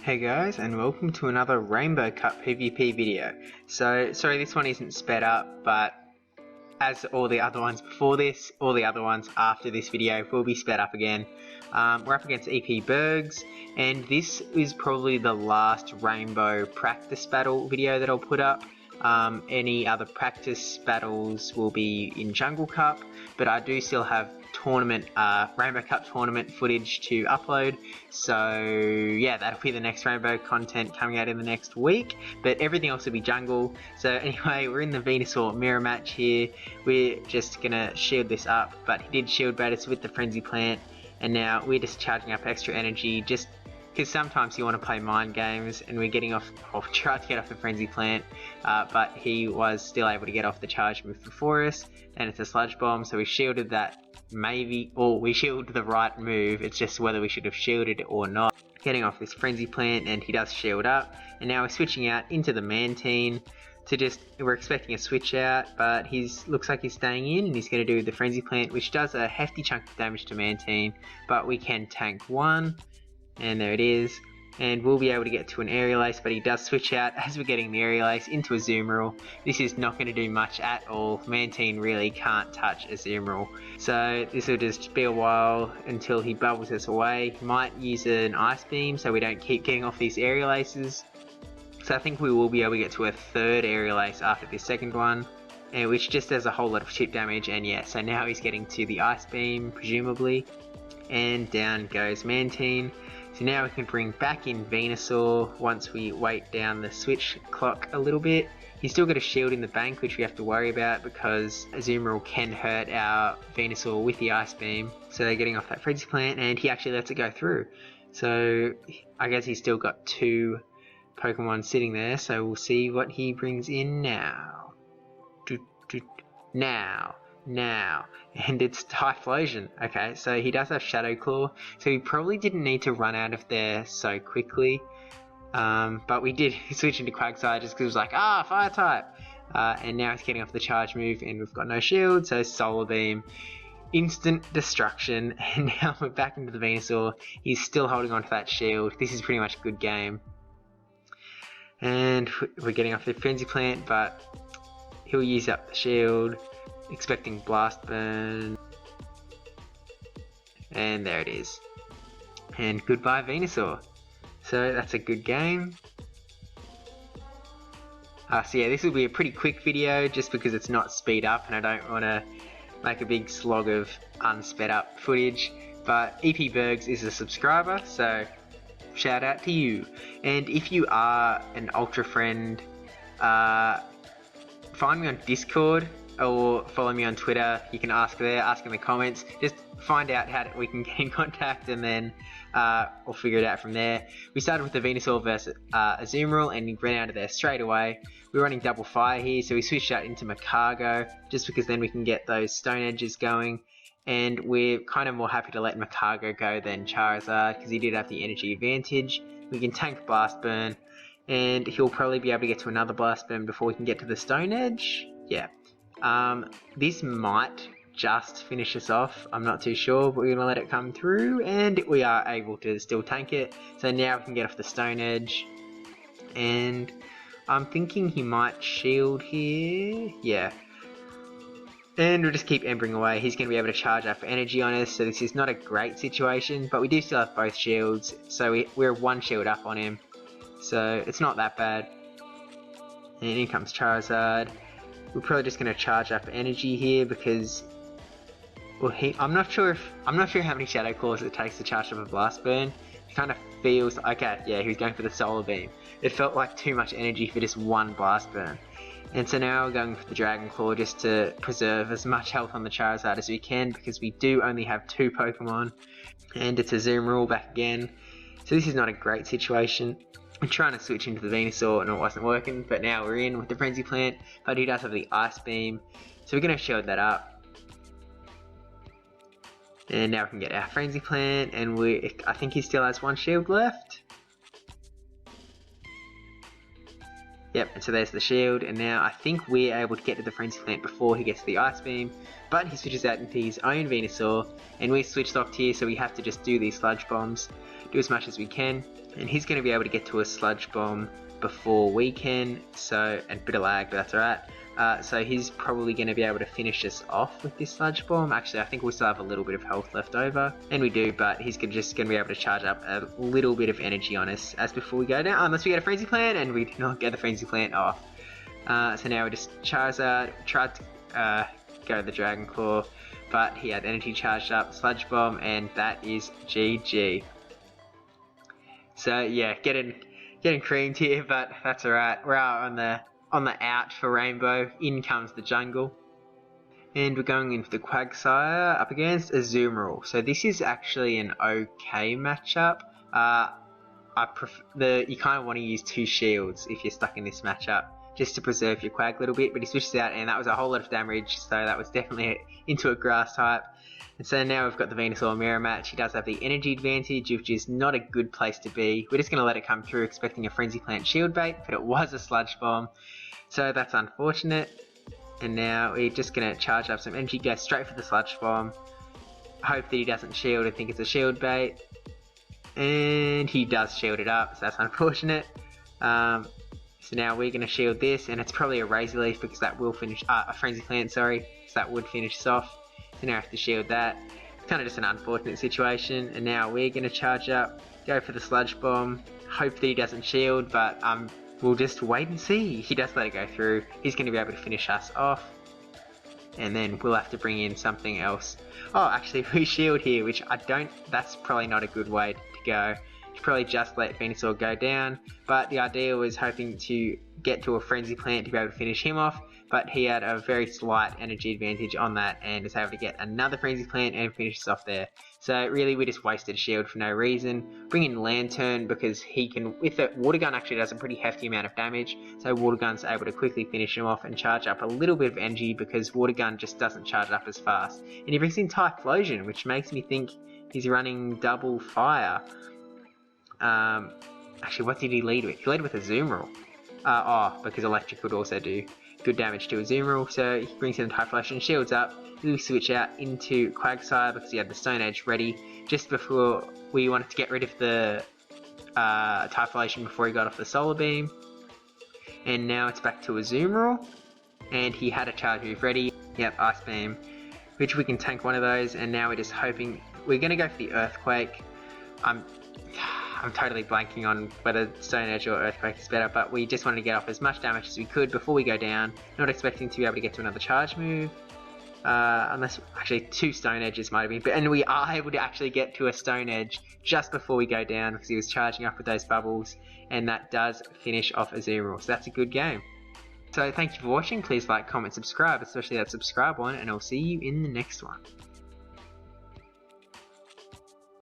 Hey guys, and welcome to another Rainbow Cup PvP video. So, sorry this one isn't sped up, but as all the other ones before this, all the other ones after this video will be sped up again. We're up against EP Bergs, and this is probably the last Rainbow practice battle video that I'll put up. Any other practice battles will be in Jungle Cup, but I do still have Rainbow Cup tournament footage to upload, so yeah, that'll be the next Rainbow content coming out in the next week, but everything else will be Jungle. So anyway, we're in the Venusaur mirror match here. We're just gonna shield this up, but he did shield bait us with the Frenzy Plant, and now we're just charging up extra energy just because sometimes you want to play mind games, and we're getting tried to get off the Frenzy Plant, but he was still able to get off the charge move before us, and it's a Sludge Bomb, so we shielded that we shielded the right move. It's just whether we should have shielded it or not. Getting off this Frenzy Plant, and he does shield up, and now we're switching out into the Mantine we're expecting a switch out, but looks like he's staying in, and he's going to do the Frenzy Plant, which does a hefty chunk of damage to Mantine, but we can tank one. And there it is, and we'll be able to get to an Aerial Ace, but he does switch out as we're getting the Aerial Ace into a Azumarill. This is not going to do much at all. Mantine really can't touch a Azumarill, so this will just be a while until he bubbles us away. He might use an Ice Beam so we don't keep getting off these Aerial Aces. So I think we will be able to get to a third Aerial Ace after this second one, which just does a whole lot of chip damage. And yeah, so now he's getting to the Ice Beam presumably, and down goes Mantine. So now we can bring back in Venusaur once we wait down the switch clock a little bit. He's still got a shield in the bank, which we have to worry about because Azumarill can hurt our Venusaur with the Ice Beam. So they're getting off that Frenzy Plant, and he actually lets it go through. So I guess he's still got two Pokemon sitting there, so we'll see what he brings in now. Now, and it's Typhlosion. Okay, so he does have Shadow Claw, so he probably didn't need to run out of there so quickly, but we did switch into Quagsire just because it was like, Fire type, and now he's getting off the charge move, and we've got no shield, so Solar Beam, instant destruction, and now we're back into the Venusaur. He's still holding on to that shield. This is pretty much a good game, and we're getting off the Frenzy Plant, but he'll use up the shield, expecting Blast Burn, and there it is, and goodbye Venusaur. So that's a good game. So yeah, this will be a pretty quick video just because it's not speed up and I don't want to make a big slog of unsped up footage, but EP Bergs is a subscriber, so shout out to you. And if you are an Ultra friend, find me on Discord or follow me on Twitter. You can ask there, ask in the comments, just find out how we can get in contact, and then we'll figure it out from there. We started with the Venusaur versus Azumarill, and he ran out of there straight away. We're running double fire here, so we switched out into Macargo just because then we can get those Stone Edges going, and we're kind of more happy to let Macargo go than Charizard because he did have the energy advantage. We can tank Blast Burn, and he'll probably be able to get to another Blast Burn before we can get to the Stone Edge. Yeah. This might just finish us off, I'm not too sure, but we're going to let it come through, and we are able to still tank it. So now we can get off the Stone Edge, and I'm thinking he might shield here. Yeah. And we'll just keep embering away. He's going to be able to charge up energy on us, so this is not a great situation, but we do still have both shields, so we're one shield up on him, so it's not that bad. And in comes Charizard. We're probably just going to charge up energy here because, well, I'm not sure how many Shadow Claws it takes to charge up a Blast Burn. It kind of feels, okay, yeah, he was going for the Solar Beam. It felt like too much energy for just one Blast Burn. And so now we're going for the Dragon Claw just to preserve as much health on the Charizard as we can because we do only have two Pokemon. And it's a Azumarill back again. So this is not a great situation. I'm trying to switch into the Venusaur and it wasn't working, but now we're in with the Frenzy Plant, but he does have the Ice Beam, so we're going to shield that up. And now we can get our Frenzy Plant, and I think he still has one shield left. Yep, and so there's the shield, and now I think we're able to get to the Frenzy Plant before he gets to the Ice Beam, but he switches out into his own Venusaur, and we're switch locked here, so we have to just do these Sludge Bombs, do as much as we can, and he's going to be able to get to a Sludge Bomb before we can, so, and a bit of lag, but that's alright. So he's probably going to be able to finish us off with this Sludge Bomb. Actually, I think we still have a little bit of health left over, and we do, but he's just going to be able to charge up a little bit of energy on us as before we go down, unless we get a Frenzy Plant, and we do not get the Frenzy Plant off. So now we just Charizard, tried to go the Dragon Claw, but he had energy charged up, Sludge Bomb, and that is GG. So yeah, getting creamed here, but that's alright. We're out on the out for Rainbow. In comes the jungle, and we're going in for the Quagsire up against Azumarill. So this is actually an okay matchup. You kind of want to use 2 shields if you're stuck in this matchup, just to preserve your Quag a little bit, but he switches out and that was a whole lot of damage, so that was definitely into a grass type. And so now we've got the Venusaur mirror match. He does have the energy advantage, which is not a good place to be. We're just going to let it come through expecting a Frenzy Plant shield bait, but it was a Sludge Bomb, so that's unfortunate. And now we're just going to charge up some energy, go straight for the Sludge Bomb, hope that he doesn't shield. I think it's a shield bait, and he does shield it up, so that's unfortunate. So now we're going to shield this, and it's probably a Razor Leaf because that will finish, a Frenzy Plant, sorry, so that would finish us off. So now I have to shield that. It's kind of just an unfortunate situation, and now we're going to charge up, go for the Sludge Bomb, hope that he doesn't shield, but we'll just wait and see. He does let it go through. He's going to be able to finish us off, and then we'll have to bring in something else. Oh, actually we shield here, which that's probably not a good way to go. Should probably just let Venusaur go down, but the idea was hoping to get to a Frenzy Plant to be able to finish him off, but he had a very slight energy advantage on that and is able to get another Frenzy Plant and finish us off there. So really we just wasted a shield for no reason. Bring in Lantern because he can, with the Water Gun, actually does a pretty hefty amount of damage, so Water Gun's able to quickly finish him off and charge up a little bit of energy because Water Gun just doesn't charge up as fast. And he brings in Typhlosion, which makes me think he's running double fire. Actually, what did he lead with? He led with Azumarill. Because Electric would also do good damage to Azumarill, so he brings in the Typhlosion, shields up. We switch out into Quagsire because he had the Stone Edge ready just before we wanted to get rid of the Typhlosion before he got off the Solar Beam. And now it's back to Azumarill, and he had a Charge Move ready. Yep, Ice Beam, which we can tank one of those, and now we're just hoping. We're going to go for the Earthquake. I'm totally blanking on whether Stone Edge or Earthquake is better, but we just wanted to get off as much damage as we could before we go down, not expecting to be able to get to another charge move. Unless, actually 2 Stone Edges might have been, and we are able to actually get to a Stone Edge just before we go down because he was charging up with those bubbles, and that does finish off Azumarill, so that's a good game. So thank you for watching. Please like, comment, subscribe, especially that subscribe one, and I'll see you in the next one.